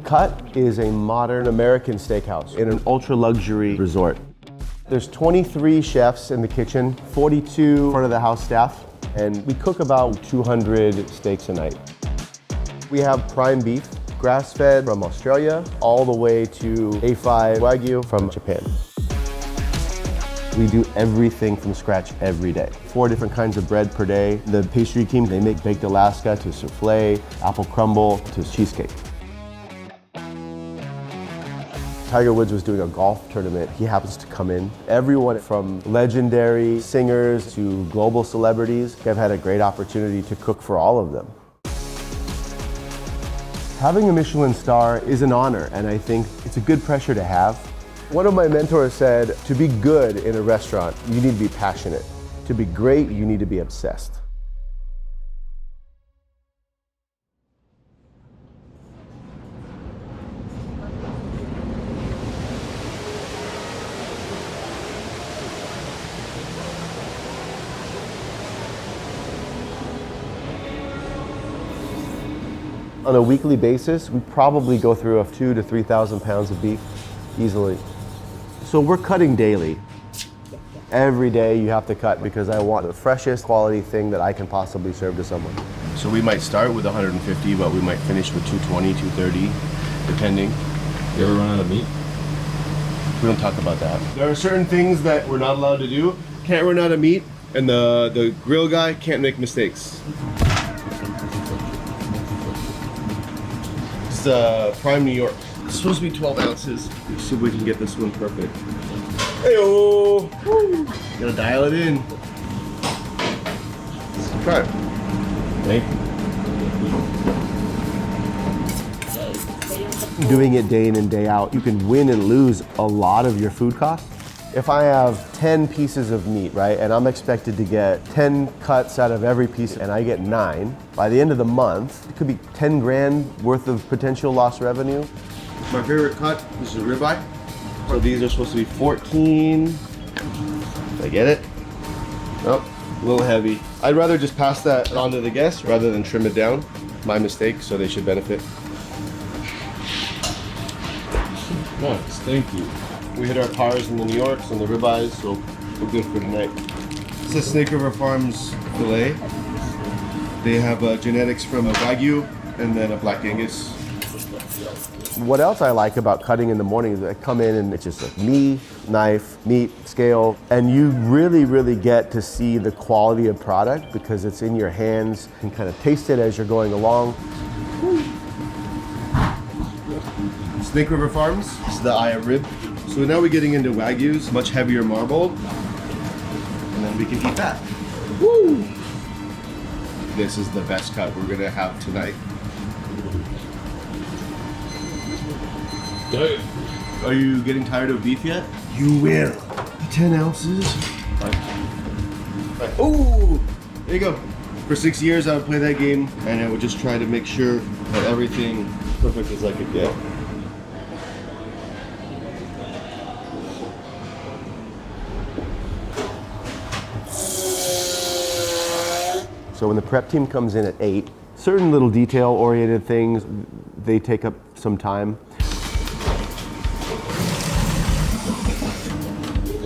Cut is a modern American steakhouse in an ultra-luxury resort. There's 23 chefs in the kitchen, 42 front of the house staff, and we cook about 200 steaks a night. We have prime beef, grass-fed from Australia, all the way to A5 Wagyu from Japan. We do everything from scratch every day. 4 different kinds of bread per day. The pastry team, they make baked Alaska to souffle, apple crumble to cheesecake. Tiger Woods was doing a golf tournament. He happens to come in. Everyone from legendary singers to global celebrities, I've had a great opportunity to cook for all of them. Having a Michelin star is an honor, and I think it's a good pressure to have. One of my mentors said, to be good in a restaurant, you need to be passionate. To be great, you need to be obsessed. On a weekly basis, we probably go through 2,000 to 3,000 pounds of beef, easily. So we're cutting daily. Every day you have to cut because I want the freshest quality thing that I can possibly serve to someone. So we might start with 150, but we might finish with 220, 230, depending. You ever run out of meat? We don't talk about that. There are certain things that we're not allowed to do. Can't run out of meat, and the grill guy can't make mistakes. It's prime New York. It's supposed to be 12 ounces. Let's see if we can get this one perfect. Hey-oh! Gotta dial it in. Try it. Thank you. Doing it day in and day out, you can win and lose a lot of your food costs. If I have 10 pieces of meat, right, and I'm expected to get 10 cuts out of every piece and I get 9, by the end of the month, it could be 10 grand worth of potential lost revenue. My favorite cut, this is a ribeye. So these are supposed to be 14. Did I get it? Nope, a little heavy. I'd rather just pass that on to the guests rather than trim it down. My mistake, so they should benefit. Nice, thank you. We hit our pars in the New Yorks and the ribeyes, so we're good for tonight. This is Snake River Farms filet. They have genetics from a Wagyu and then a Black Angus. What else I like about cutting in the morning is I come in and it's just like me, knife, meat, scale, and you really, really get to see the quality of product because it's in your hands. You can kind of taste it as you're going along. Snake River Farms, this is the eye of rib. So now we're getting into Wagyus, much heavier marbled, and then we can eat that. Woo! This is the best cut we're gonna have tonight. Good. Are you getting tired of beef yet? You will. 10 ounces. Right. Ooh! There you go. For 6 years I would play that game and I would just try to make sure that everything perfect as I could get. So when the prep team comes in at 8, certain little detail-oriented things, they take up some time.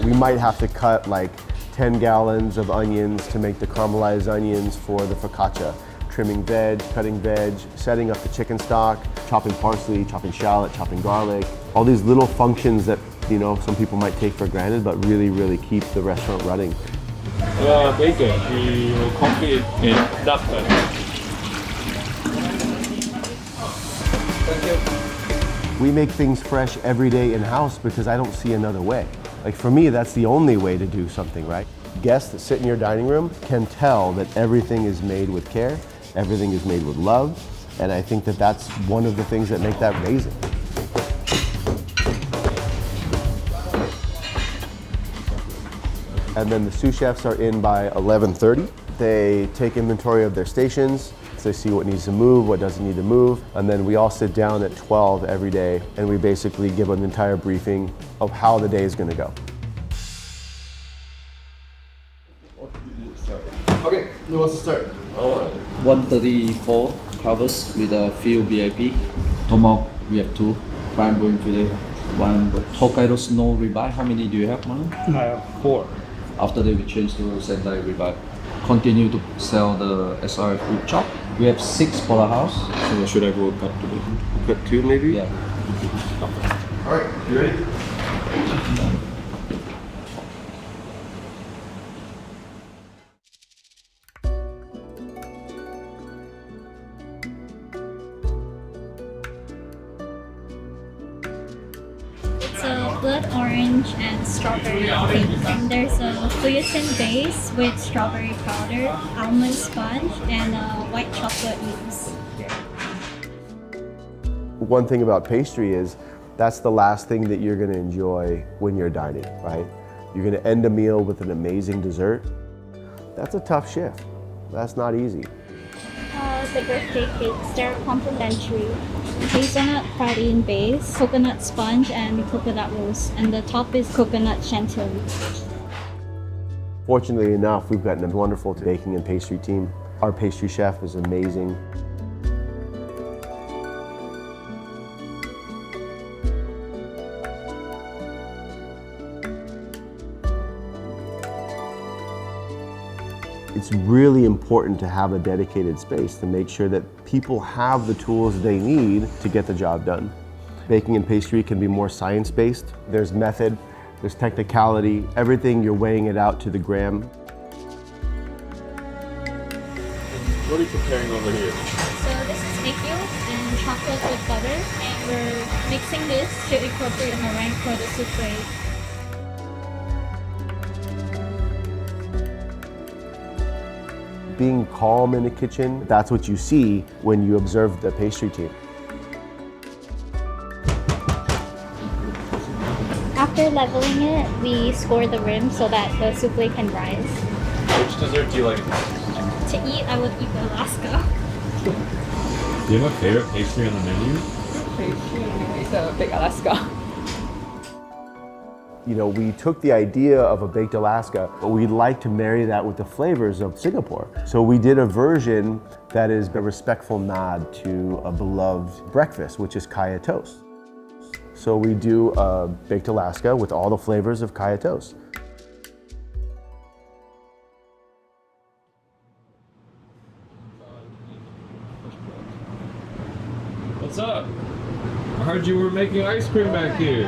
We might have to cut like 10 gallons of onions to make the caramelized onions for the focaccia. Trimming veg, cutting veg, setting up the chicken stock, chopping parsley, chopping shallot, chopping garlic. All these little functions that, you know, some people might take for granted, but really, really keep the restaurant running. Bacon, we will cook it in that way. We make things fresh every day in-house because I don't see another way. Like for me, that's the only way to do something, right? Guests that sit in your dining room can tell that everything is made with care, everything is made with love, and I think that that's one of the things that make that amazing. And then the sous chefs are in by 11:30. They take inventory of their stations. They see what needs to move, what doesn't need to move. And then we all sit down at 12 every day and we basically give an entire briefing of how the day is gonna go. Okay, who wants to start? 134 covers with a few VIP. Tomahawk, we have 2. Prime bone fillet, 1 Hokkaido snow ribeye. How many do you have, man? I have 4. After that, we change to Sendai ribeye. Continue to sell the SRF food chop. We have 6 porterhouse. So should I go cut to the cut 2 maybe? Yeah. All right, you ready? It's a blood orange and strawberry cream. And there's a glycine base with strawberry powder, almond sponge, and white chocolate mousse. One thing about pastry is that's the last thing that you're gonna enjoy when you're dining, right? You're gonna end a meal with an amazing dessert. That's a tough shift. That's not easy. The birthday cakes, they're complimentary. Hazelnut praline base, coconut sponge, and coconut rose. And the top is coconut chantilly. Fortunately enough, we've got a wonderful baking and pastry team. Our pastry chef is amazing. It's really important to have a dedicated space to make sure that people have the tools they need to get the job done. Baking and pastry can be more science-based. There's method, there's technicality, everything you're weighing it out to the gram. What are you preparing over here? So this is egg yolk and chocolate with butter. And we're mixing this to incorporate meringue for the souffle. Being calm in the kitchen, that's what you see when you observe the pastry team. After leveling it, we score the rim so that the souffle can rise. Which dessert do you like? To eat, I would eat the Alaska. Do you have a favorite pastry on the menu? It's a big Alaska. You know, we took the idea of a baked Alaska, but we'd like to marry that with the flavors of Singapore. So we did a version that is a respectful nod to a beloved breakfast, which is kaya toast. So we do a baked Alaska with all the flavors of kaya toast. What's up? I heard you were making ice cream back here.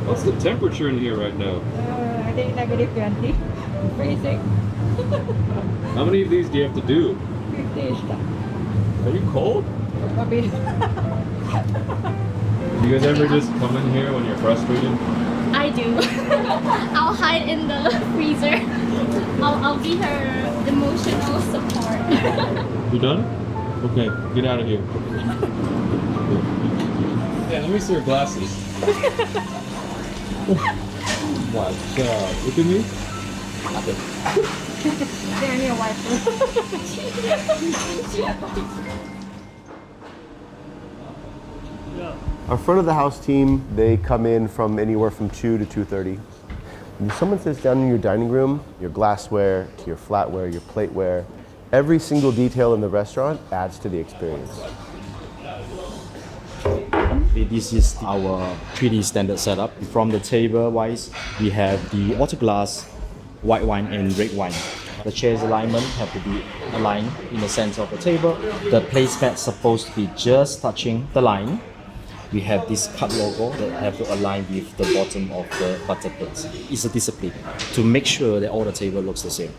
What's the temperature in here right now? I think -20. Freezing. How many of these do you have to do? 50-ish. Are you cold? A bit. Do you guys ever just come in here when you're frustrated? I do. I'll hide in the freezer. I'll be her emotional support. You done? Okay, get out of here. Yeah, let me see your glasses. Watch out. Look at me. They're near white. Our front of the house team, they come in from anywhere from 2 to 2:30. When someone sits down in your dining room, your glassware, to your flatware, your plateware, every single detail in the restaurant adds to the experience. This is our 3D standard setup. From the table wise, we have the water glass, white wine and red wine. The chair's alignment have to be aligned in the center of the table. The placemat supposed to be just touching the line. We have this cut logo that have to align with the bottom of the butter plates. It's a discipline to make sure that all the table looks the same.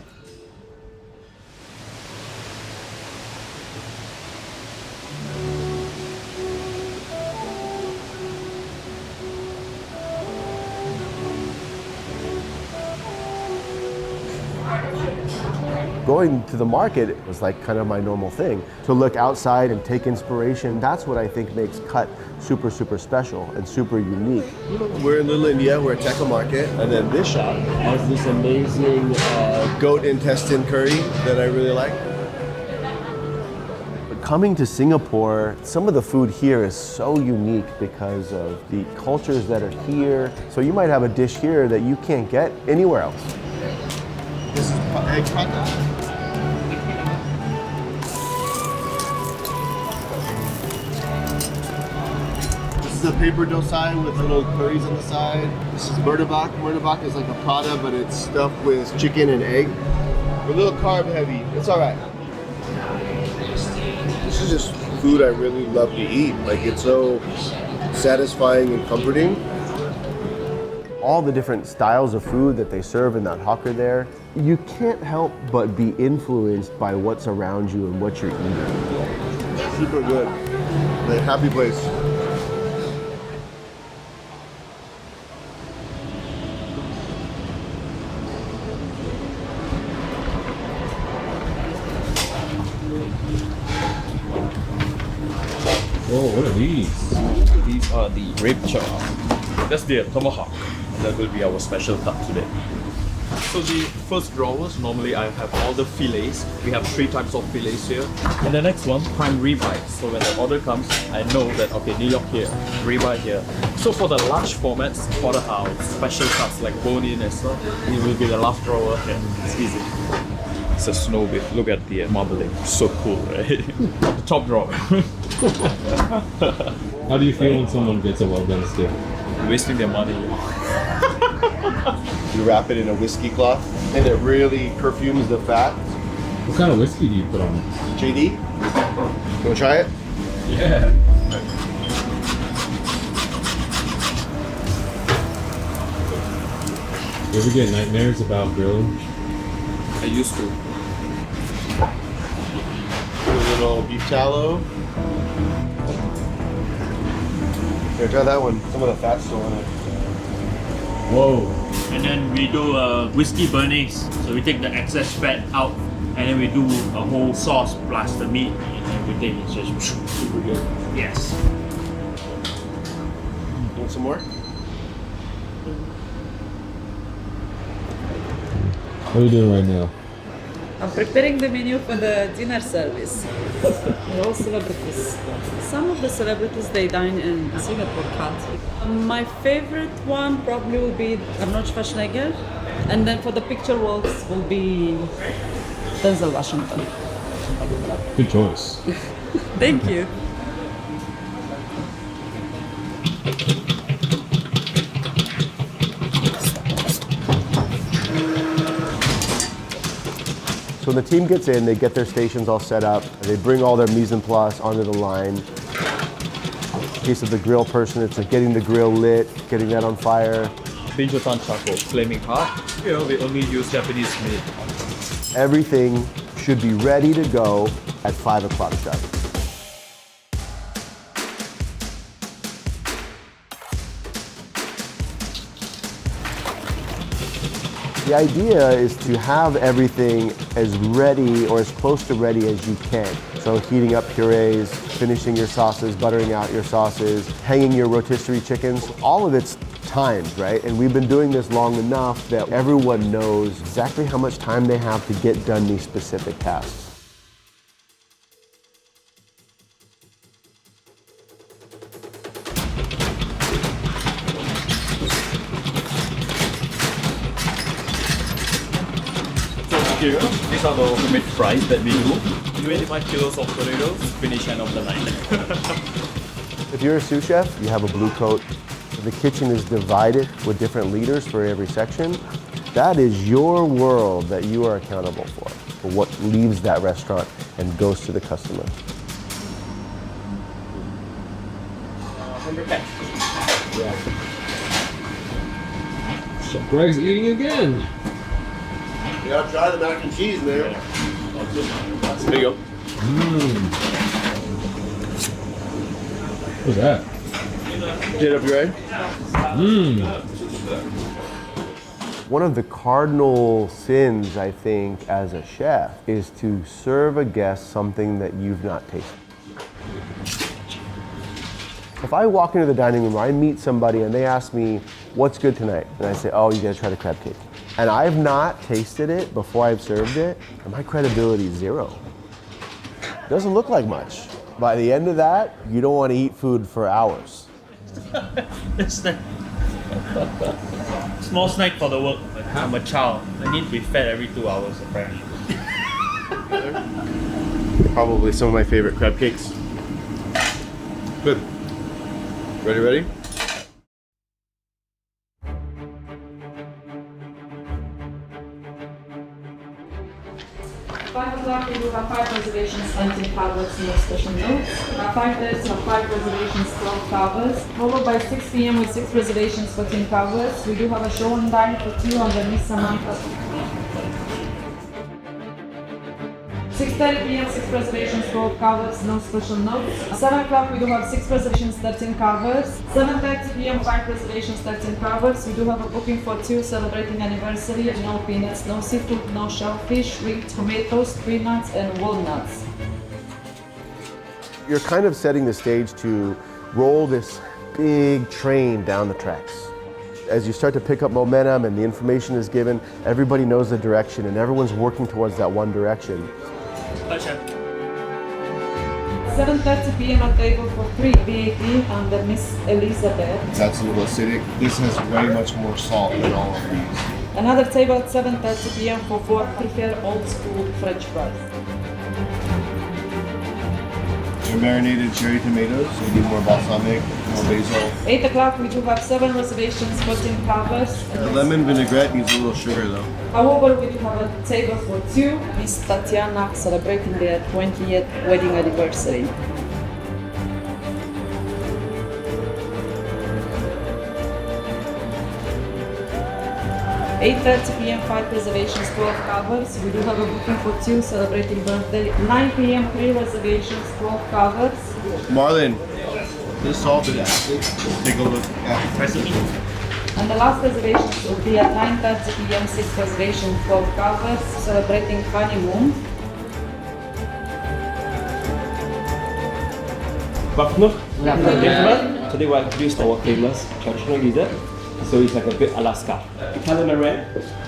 Going to the market was like kind of my normal thing. To look outside and take inspiration, that's what I think makes Cut super, super special and super unique. We're in Little India, we're at Tekka Market, and then this shop has this amazing goat intestine curry that I really like. But coming to Singapore, some of the food here is so unique because of the cultures that are here. So you might have a dish here that you can't get anywhere else. This is egg pata. the paper dosai with little curries on the side. This is murtabak. Murtabak is like a prata, but it's stuffed with chicken and egg. We're a little carb heavy. It's all right. This is just food I really love to eat. Like, it's so satisfying and comforting. All the different styles of food that they serve in that hawker there, you can't help but be influenced by what's around you and what you're eating. Super good. Like, happy place. Oh, what are these? These are the rib chop. That's the tomahawk. That will be our special cut today. So the first drawers, normally I have all the fillets. We have 3 types of fillets here. And the next one, prime ribeye. So when the order comes, I know that, okay, New York here, ribeye here. So for the large formats, porterhouse, special cuts like bone-in and stuff, it will be the last drawer here. It's easy. It's a snow bit. Look at the marbling. So cool, right? The top drawer. How do you feel when someone gets a well-done steak? Wasting their money. You wrap it in a whiskey cloth, and it really perfumes the fat. What kind of whiskey do you put on it? JD, you wanna try it? Yeah. You ever get nightmares about grilling? I used to. A little beef tallow. Here, try that one. Some of the fat's still in it. Whoa. And then we do whiskey bernese. So we take the excess fat out and then we do a whole sauce plus the meat and everything. It's just super good. Yes. Want some more? What are you doing right now? I'm preparing the menu for the dinner service. They're all celebrities. Some of the celebrities, they dine in Singapore cut. My favorite one probably will be Arnold Schwarzenegger. And then for the picture walks will be Denzel Washington. Good choice. Thank you. So when the team gets in, they get their stations all set up, they bring all their mise en place onto the line. In case of the grill person, it's like getting the grill lit, getting that on fire. Binchotan charcoal, flaming hot. You know, we only use Japanese meat. Everything should be ready to go at 5 o'clock sharp. The idea is to have everything as ready or as close to ready as you can. So heating up purees, finishing your sauces, buttering out your sauces, hanging your rotisserie chickens, all of it's timed, right? And we've been doing this long enough that everyone knows exactly how much time they have to get done these specific tasks. Here, these are the homemade fries that we do. 25 kilos of potatoes, finish end of the night. If you're a sous chef, you have a blue coat. The kitchen is divided with different leaders for every section. That is your world that you are accountable for what leaves that restaurant and goes to the customer. Chef Greg's eating again. You gotta try the mac and cheese, man. There you go. What's that? Get up, you ready? One of the cardinal sins, I think, as a chef is to serve a guest something that you've not tasted. If I walk into the dining room or I meet somebody and they ask me, what's good tonight? And I say, oh, you gotta try the crab cake. And I've not tasted it before I've served it, and my credibility is zero. Doesn't look like much. By the end of that, you don't want to eat food for hours. Small snack for the work. I'm a child. I need to be fed every 2 hours apparently. Probably some of my favorite crab cakes. Good. Ready? 5 o'clock, we do have 5 reservations, 19 covers, no special notes. 5:30, 5 reservations, 12 covers. Followed by 6 p.m. with 6 reservations, 14 covers. We do have a show and dine for 2 on the Miss Samantha. 6:30 p.m. 6 reservations, 12 covers, no special notes. 7 o'clock, we do have 6 reservations, 13 covers. 7:30 p.m. 5 reservations, 13 covers. We do have a booking for 2 celebrating anniversary. No peanuts, no seafood, no shellfish, shrimp, tomatoes, tree nuts, and walnuts. You're kind of setting the stage to roll this big train down the tracks. As you start to pick up momentum and the information is given, everybody knows the direction and everyone's working towards that one direction. 7:30 p.m. a table for 3 VAT under Miss Elizabeth. That's a little acidic. This has way much more salt than all of these. Another table at 7:30 p.m. for 4 prepared old school French fries. Your marinated cherry tomatoes, so you need more balsamic, more basil. 8 o'clock, we do have 7 reservations, 14 covers. The lemon vinaigrette needs a little sugar though. However, we do have a table for 2. Miss Tatiana celebrating their 20th wedding anniversary. At 8:30 p.m. 5 reservations, 12 covers. We do have a booking for 2 celebrating birthday. 9 p.m. 3 reservations, 12 covers. Marlon, this salt is acid. Take a look at the recipe. And the last reservations will be at 9:30 p.m. 6 reservations, 12 covers, celebrating honeymoon. Today we introduced our famous traditional dessert. So it's like a bit Alaska. Italian meringue,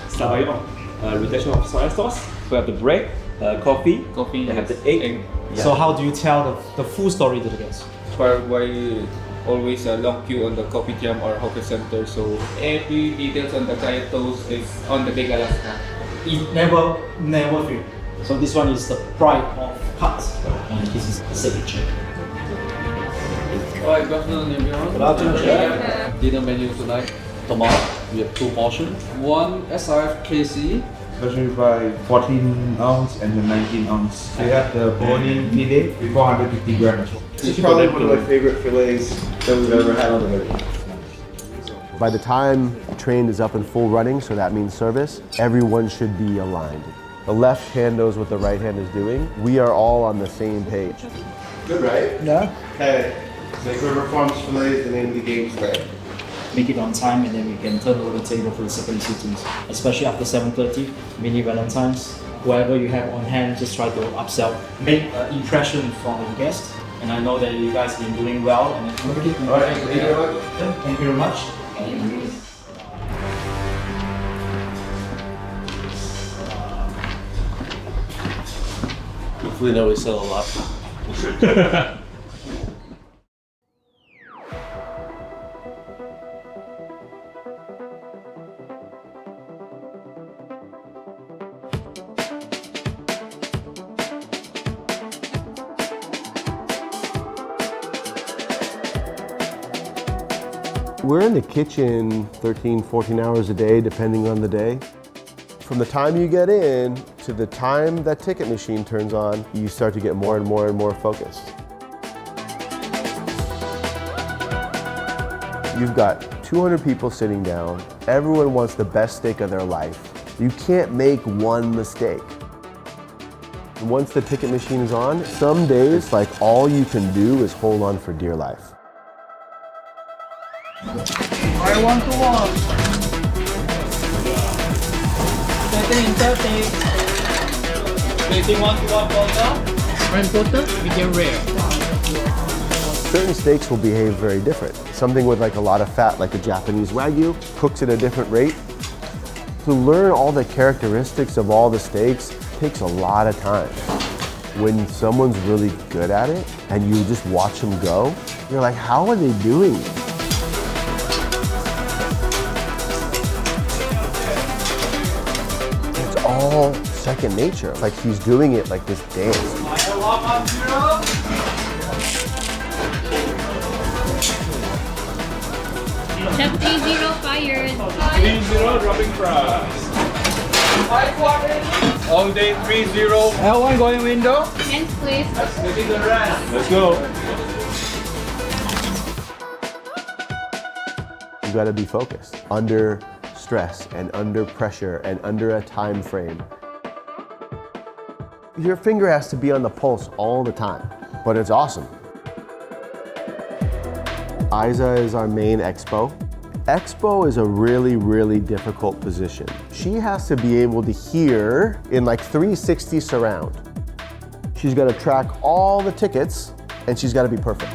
style, reduction of soy sauce. We have the bread, coffee. We have the egg. So how do you tell the full story to the guests? Why always a long queue on the coffee jam or hawker center, so every details on the clientele is on the Big Alaska. It never fail. So this one is the pride of Puck, and this is the signature. Alright, good afternoon everyone. Good afternoon. Dinner menu tonight. Tomorrow, we have 2 portions. 1 SRF KC. Especially by 14 ounce and the 19 ounce. We have the bone-in filet with 450 grams. This is probably one of my favorite fillets that we've ever had on the menu. By the time the train is up and full running, so that means service, everyone should be aligned. The left hand knows what the right hand is doing. We are all on the same page. Good, right? Yeah. Okay. River Farms filet is the name of the game today. Make it on time, and then we can turn over the table for the second sittings. Especially after 7:30, mini Valentine's. Whoever you have on hand, just try to upsell. Make an impression from the guest. And I know that you guys have been doing well. And All right, thank you very much. Thank you very much. Hopefully now we sell a lot. We're in the kitchen 13, 14 hours a day, depending on the day. From the time you get in to the time that ticket machine turns on, you start to get more and more and more focused. You've got 200 people sitting down. Everyone wants the best steak of their life. You can't make one mistake. Once the ticket machine is on, some days, like all you can do is hold on for dear life. I want to walk. 13, 30. 21 to 1 quarter. Prime quarter, medium rare. Certain steaks will behave very different. Something with like a lot of fat, like a Japanese Wagyu, cooks at a different rate. To learn all the characteristics of all the steaks takes a lot of time. When someone's really good at it and you just watch them go, you're like, how are they doing it? It's all second nature. Like he's doing it like this dance. Chef 30 fired. 3-0 dropping fries. All day 3-0. L1 going window. Hands please. Let's go. You gotta be focused under stress and under pressure and under a time frame. Your finger has to be on the pulse all the time, but it's awesome. Isa is our main expo. Expo is a really, really difficult position. She has to be able to hear in like 360 surround. She's got to track all the tickets and she's got to be perfect.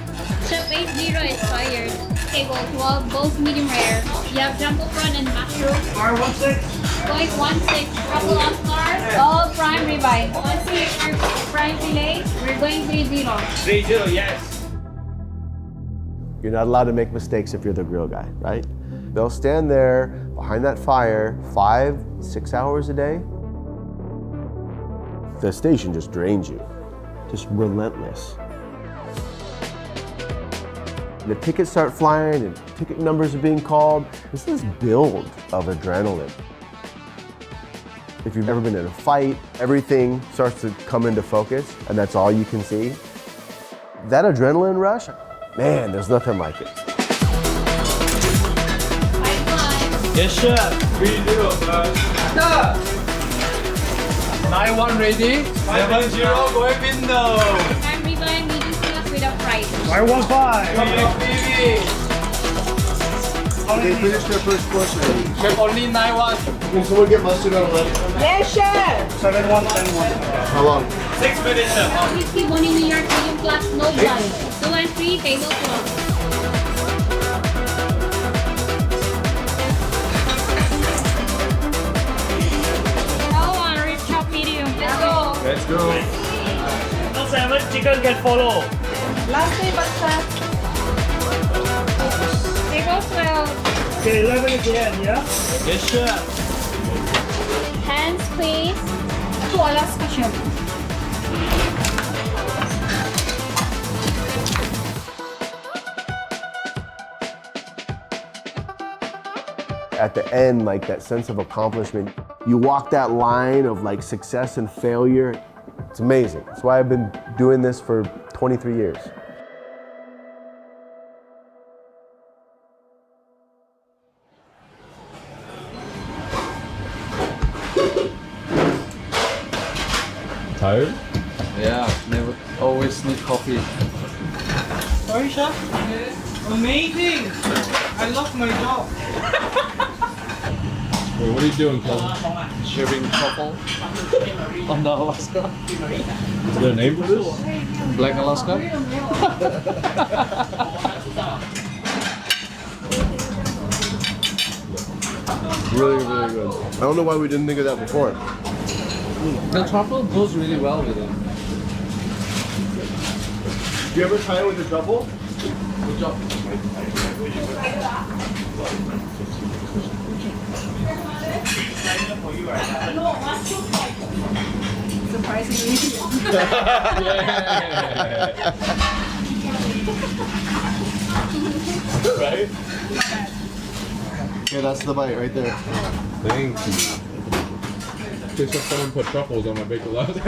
Chef 80 is fired. Table 12, both medium rare. You have jumbo prawn and mushroom. R16. Going 16, truffle Oscar. All prime ribeye. 16 prime filet. We're going 30. 3-0, yes. You're not allowed to make mistakes if you're the grill guy, right? They'll stand there behind that fire 5-6 hours a day. The station just drains you, just relentless. The tickets start flying and ticket numbers are being called. This is build of adrenaline. If you've ever been in a fight, everything starts to come into focus and that's all you can see. That adrenaline rush, man, there's nothing like it. Yes, chef. 3-0 fries. 9-1 ready. 7-0 going window. Prime ribeye, medium sauce without fries. 5-1-5. They finished their first course already. Chef only 9-1. Can someone get mustard on 11? Yes, chef. 7-1, 10-1. How long? 6 minutes, chef. Whiskey, one in New York, medium plus, no blood. 2 and 3, table 12. Let's go. No 7, chicken can follow. Last table, chef. Table 12. Okay, 11 is the end, yeah? Yes, chef. Hands please. 2 Alaska chef. At the end, like that sense of accomplishment, you walk that line of like success and failure. It's amazing. That's why I've been doing this for 23 years. Tired? Yeah, never. Always need coffee. Sorry, chef. Amazing! I love my job. Wait, what are you doing, Kevin? Serving truffle on the Alaska. Is there a name for this? Black Alaska. Really, really good. I don't know why we didn't think of that before. The truffle goes really well with it. Do you ever try it with the truffle? Good job. Surprisingly. Right? Yeah, that's the bite right there. Thank you. Just if someone put truffles on my baked Alaska.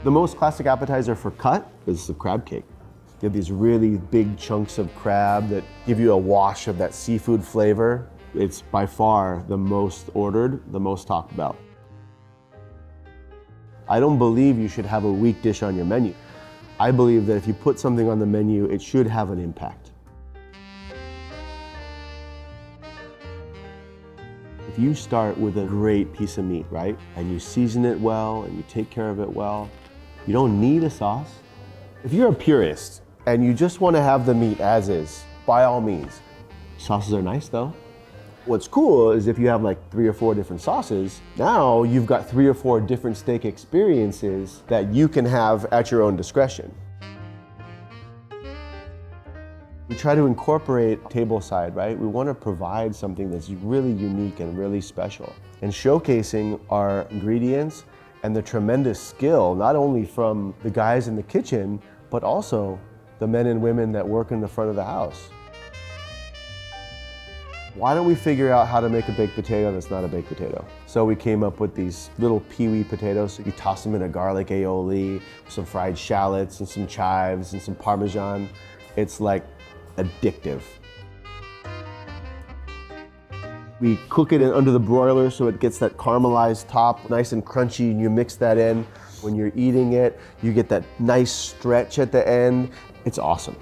The most classic appetizer for cut is the crab cake. You have these really big chunks of crab that give you a wash of that seafood flavor. It's by far the most ordered, the most talked about. I don't believe you should have a weak dish on your menu. I believe that if you put something on the menu, it should have an impact. If you start with a great piece of meat, right, and you season it well and you take care of it well, you don't need a sauce. If you're a purist and you just want to have the meat as is, by all means. Sauces are nice though. What's cool is if you have like 3 or 4 different sauces, now you've got 3 or 4 different steak experiences that you can have at your own discretion. We try to incorporate tableside, right? We want to provide something that's really unique and really special. And showcasing our ingredients and the tremendous skill, not only from the guys in the kitchen, but also the men and women that work in the front of the house. Why don't we figure out how to make a baked potato that's not a baked potato? So we came up with these little peewee potatoes. You toss them in a garlic aioli, some fried shallots and some chives and some Parmesan. It's like addictive. We cook it under the broiler so it gets that caramelized top, nice and crunchy, and you mix that in. When you're eating it, you get that nice stretch at the end. It's awesome.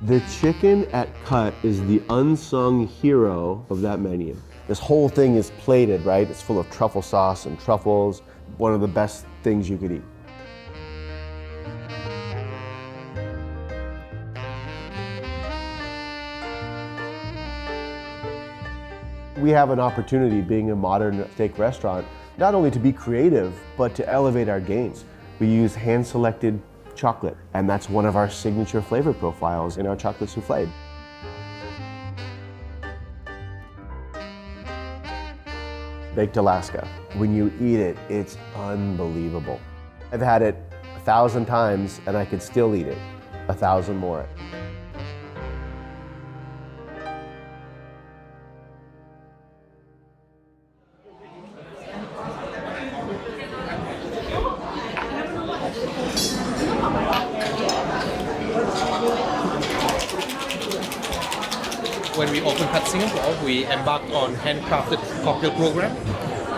The chicken at Cut is the unsung hero of that menu. This whole thing is plated, right? It's full of truffle sauce and truffles. One of the best things you could eat. We have an opportunity being a modern steak restaurant, not only to be creative, but to elevate our games. We use hand-selected chocolate, and that's one of our signature flavor profiles in our chocolate soufflé. Baked Alaska. When you eat it, it's unbelievable. I've had it 1,000 times and I could still eat it 1,000 more. When we opened Cut Singapore, we embarked on handcrafted cocktail program.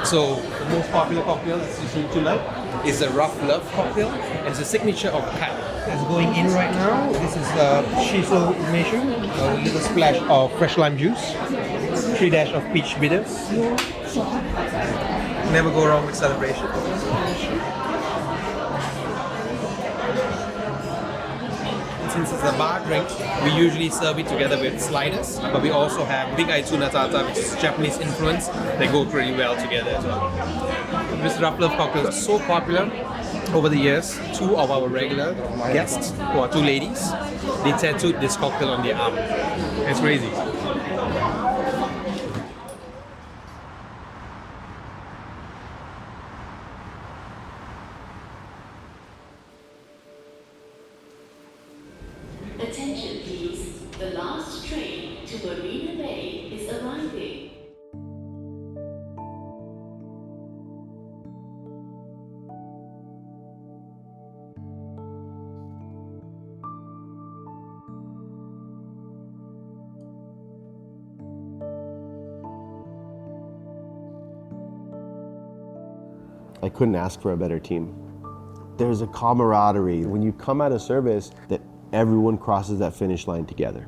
So the most popular cocktail that you seem to like is the Rough Love cocktail, and it's a signature of Cut. It's going in right now. This is shiso umeshu, a little splash of fresh lime juice, 3 dash of peach bitters. Never go wrong with celebration. Since it's a bar drink, we usually serve it together with sliders, but we also have big tuna tartar, which is Japanese influence. They go pretty well together as well. This Rough Love cocktail is so popular over the years. 2 of our regular guests, who are 2 ladies, they tattooed this cocktail on their arm. It's crazy. Attention please, the last train to Marina Bay is arriving. I couldn't ask for a better team. There's a camaraderie when you come out of service that everyone crosses that finish line together.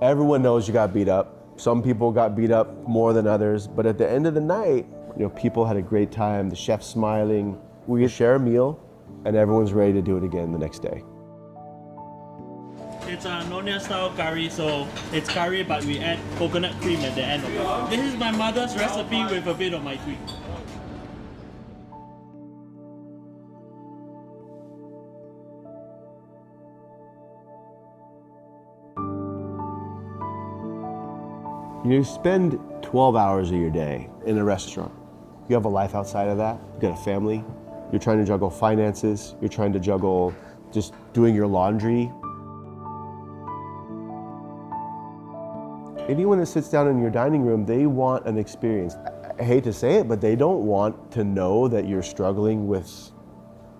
Everyone knows you got beat up. Some people got beat up more than others, but at the end of the night, people had a great time, the chef's smiling. We share a meal and everyone's ready to do it again the next day. It's a Nyonya style curry, so it's curry but we add coconut cream at the end of it. This is my mother's recipe with a bit of my tweak. You spend 12 hours of your day in a restaurant. You have a life outside of that. You've got a family. You're trying to juggle finances. You're trying to juggle just doing your laundry. Anyone that sits down in your dining room, they want an experience. I hate to say it, but they don't want to know that you're struggling with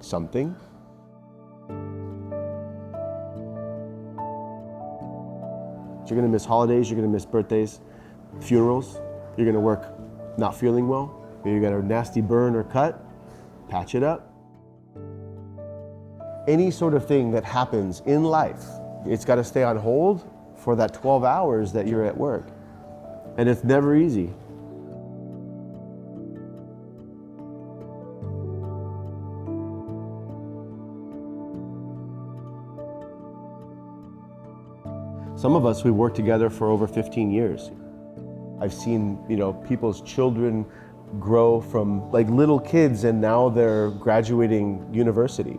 something. You're gonna miss holidays, you're gonna miss birthdays, funerals, you're gonna work not feeling well, you got a nasty burn or cut, patch it up. Any sort of thing that happens in life, it's gotta stay on hold for that 12 hours that you're at work. And it's never easy. Some of us, we worked together for over 15 years. I've seen, people's children grow from like little kids and now they're graduating university.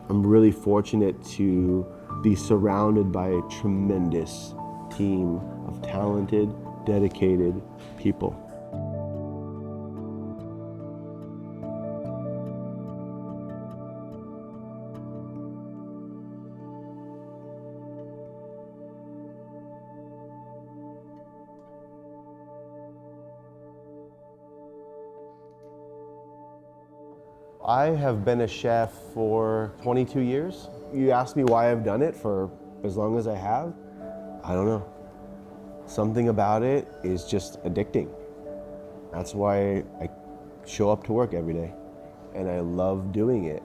I'm really fortunate to be surrounded by a tremendous team of talented, dedicated people. I have been a chef for 22 years. You asked me why I've done it for as long as I have. I don't know. Something about it is just addicting. That's why I show up to work every day, and I love doing it.